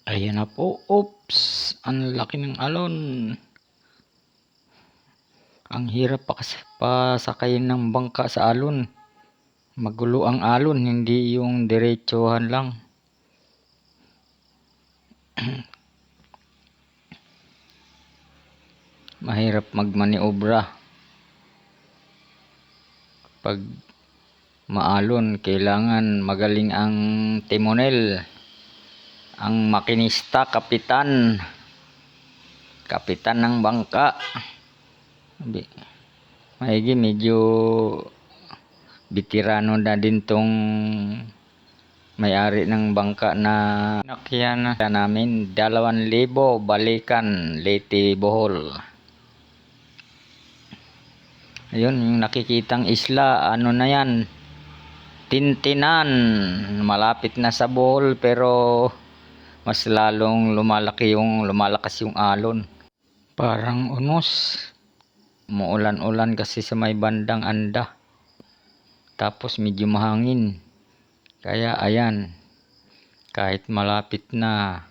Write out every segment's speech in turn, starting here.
Ayan na po. Oops! Ang laki ng alon. Ang hirap pasakayin ng bangka sa alon. Magulo ang alon, hindi yung diretsuhan lang. Mahirap magmaniobra. Pag maalon, kailangan magaling ang timonel. Ang makinista, kapitan ng bangka. Maigi, medyo bitirano na din tong may-ari ng bangka na nakyan namin. 2,000 balikan, Leyte, Bohol. Ayun, yung nakikitang isla, ano na yan, Tintinan. Malapit na sa Bohol, pero mas lalong lumalakas yung alon. Parang unos. Muulan-ulan kasi sa may bandang Anda. Tapos medyo mahangin. Kaya ayan, kahit malapit na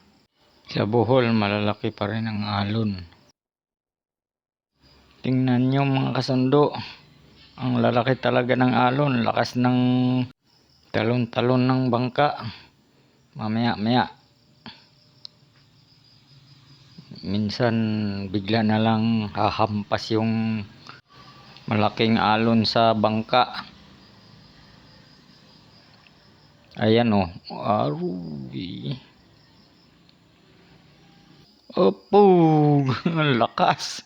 sa Bohol, malalaki pa rin ang alon. Tingnan nyo mga kasundo. Ang lalaki talaga ng alon. Lakas ng talon-talon ng bangka. Mamaya-maya, minsan bigla na lang hahampas yung malaking alon sa bangka. Ayan o. Aruy. Opog! Ang lakas.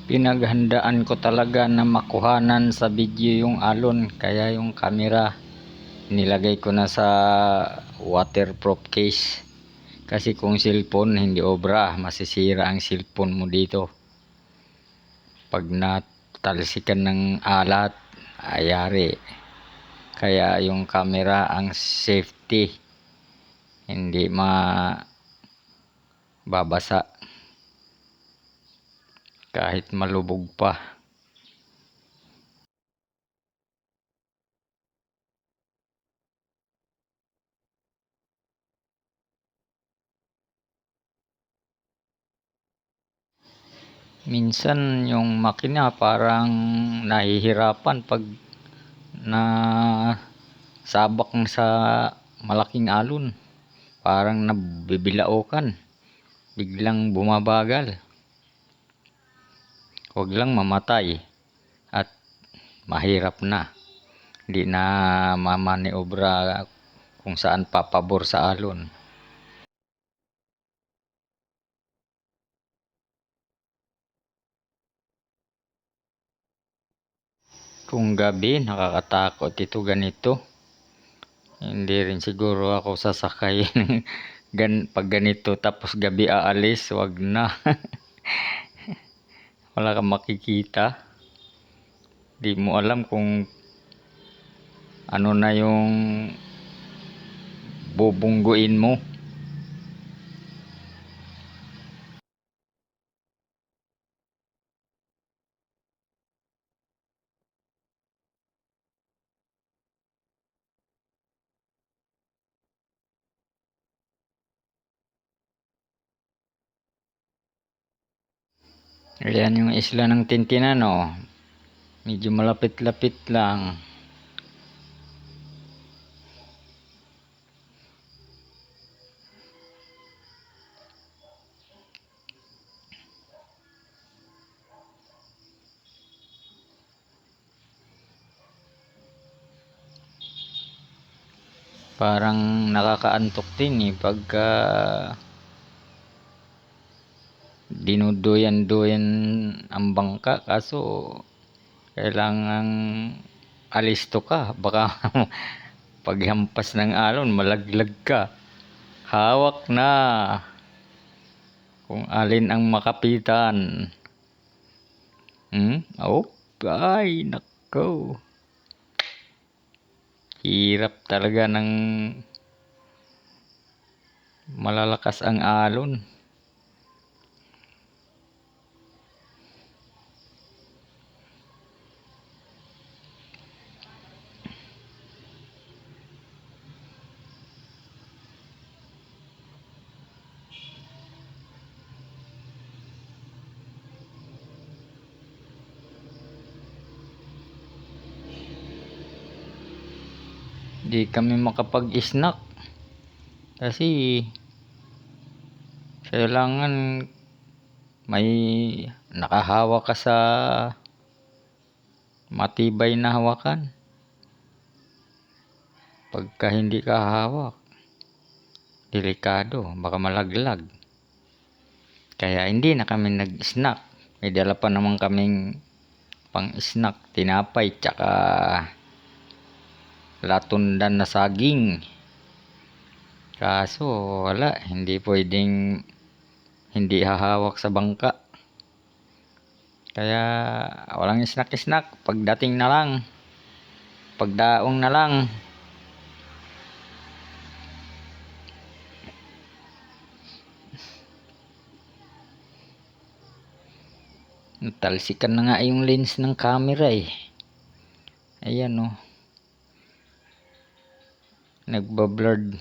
Pinaghandaan ko talaga na makuhanan sa video yung alon, kaya yung camera nilagay ko na sa waterproof case. Kasi kung cellphone hindi obra, masisira ang cellphone mo dito pag natalsikan ng alat, ayari. Kaya yung camera ang safety, hindi mababasa kahit malubog pa. Minsan yung makina parang nahihirapan pag na sabak sa malaking alon. Parang nabibilaukan, biglang bumabagal. Huwag lang mamatay at mahirap na. Hindi na mamaniobra kung saan papabor sa alon. Kung gabi, nakakatakot ito ganito. Hindi rin siguro ako sasakay pag ganito tapos gabi aalis. Wag na. Wala kang makikita. Di mo alam kung ano na yung bubungguin mo. Ayan yung isla ng Tintinan, oh. Medyo malapit-lapit lang. Parang nakakaantok din pagka dinuduyan-duyan ang bangka, kaso kailangan alisto ka, baka paghampas ng alon malaglag ka. Hawak na kung alin ang makapitan. Oops. Ay, nako. Hirap talaga ng malalakas ang alon. Di kami makapag-snack kasi kailangan may nakahawak ka sa matibay na hawakan. Pagka hindi ka hawak, delikado, baka malaglag. Kaya hindi na kami nag-snack. May dala pa naman kaming pang-snack, tinapay, tsaka latundan na saging. Kaso wala, hindi pwedeng hindi hahawak sa bangka. Kaya walang snack-snack, pagdating na lang, pagdaong na lang. Natalsikan na nga yung lens ng camera eh. Ayan oh. Nagbablurred.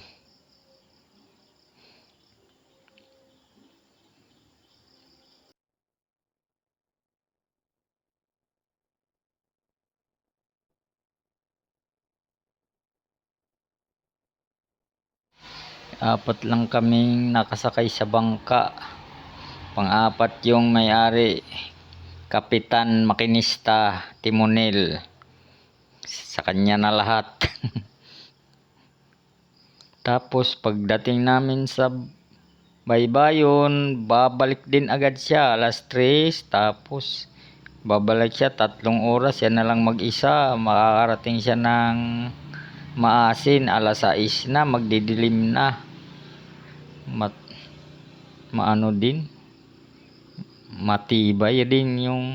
Apat lang kaming nakasakay sa bangka. Pang-apat yung may-ari, kapitan, makinista, timonel. Sa kanya na lahat. Tapos pagdating namin sa Baybayon, babalik din agad siya 3:00. Tapos babalik siya 3 oras. Yan na lang mag-isa. Makakarating siya ng Maasin 6:00 na, magdidilim na. Maano din, matibay din yung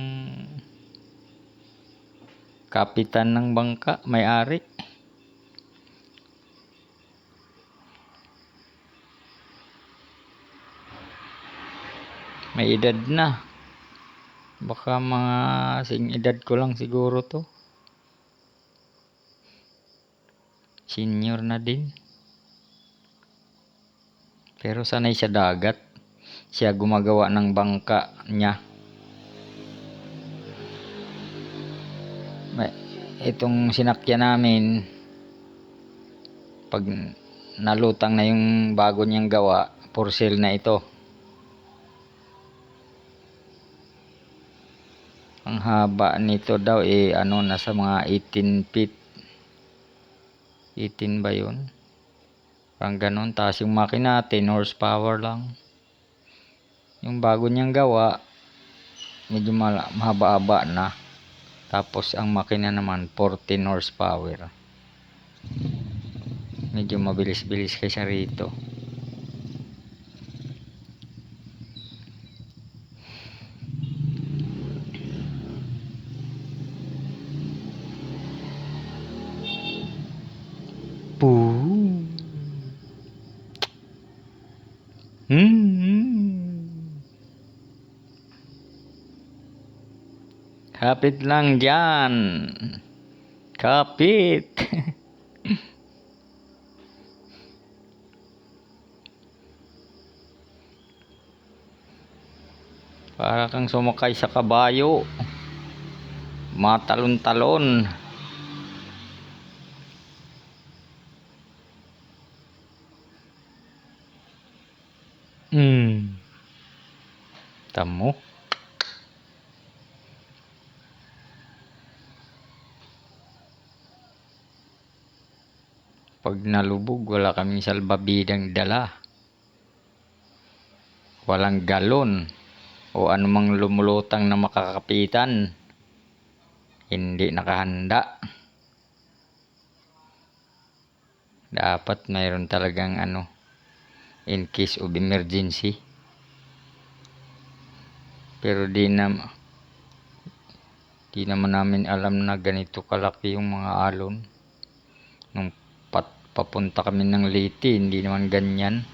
kapitan ng bangka, may-ari. May edad na. Baka mga sing edad ko lang siguro to. Senior na din. Pero sanay sa dagat. Siya gumagawa ng bangka niya. Itong sinakyan namin, pag nalutang na yung bago niyang gawa, for sale na ito. Ang haba nito daw nasa mga 18 feet. 18 ba yun? Parang ganun. Tapos yung makina 10 horsepower lang. Yung bago niyang gawa, medyo mahaba-haba na. Tapos ang makina naman 14 horsepower. Medyo mabilis-bilis kaysa rito. Kapit lang dyan. Kapit. Para kang sumakay sa kabayo. Matalon-talon. Tamo. Pag nalubog, wala kaming salbabidang dala. Walang galon o anumang lumulutang na makakapitan. Hindi nakahanda. Dapat mayroon talagang in case of emergency. Pero di Di naman namin alam na ganito kalaki yung mga alon. Nung papunta kami ng Leyte, hindi naman ganyan.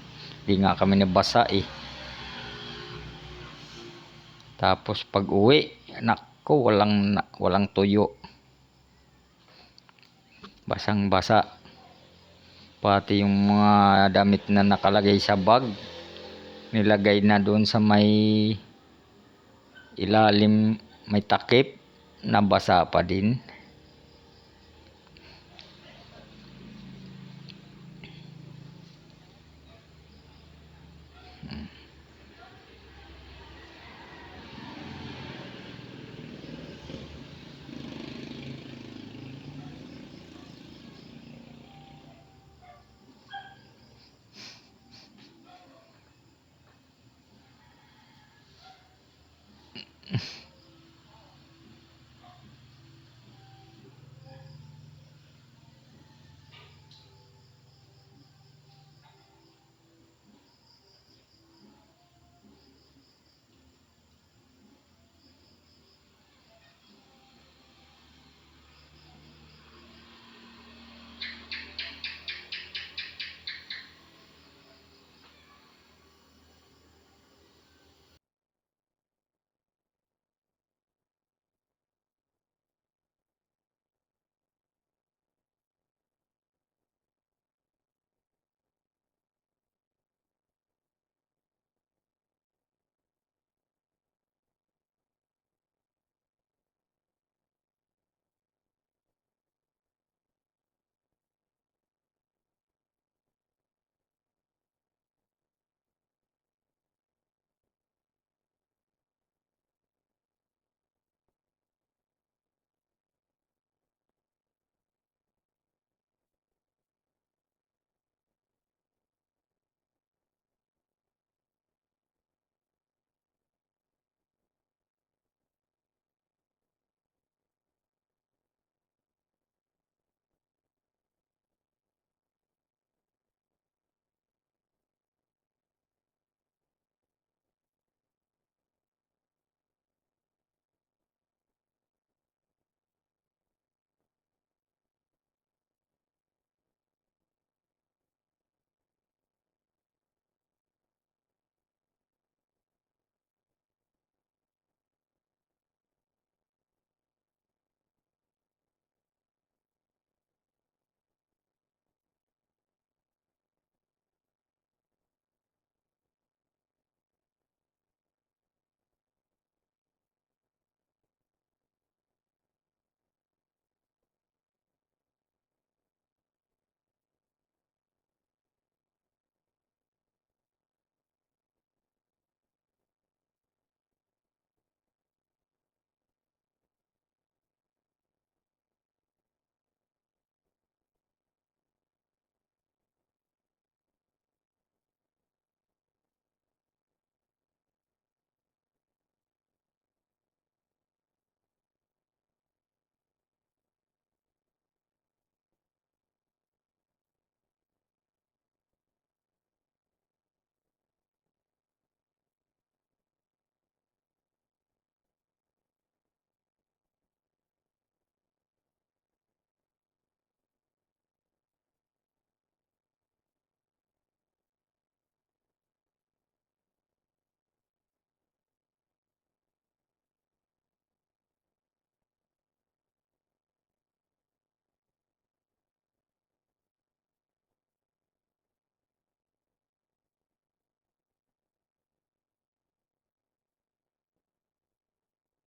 Hindi nga kami nabasa eh. Tapos pag uwi, nako, walang tuyo. Basang basa. Pati yung mga damit na nakalagay sa bag, nilagay na doon sa may ilalim, may takip, nabasa pa din.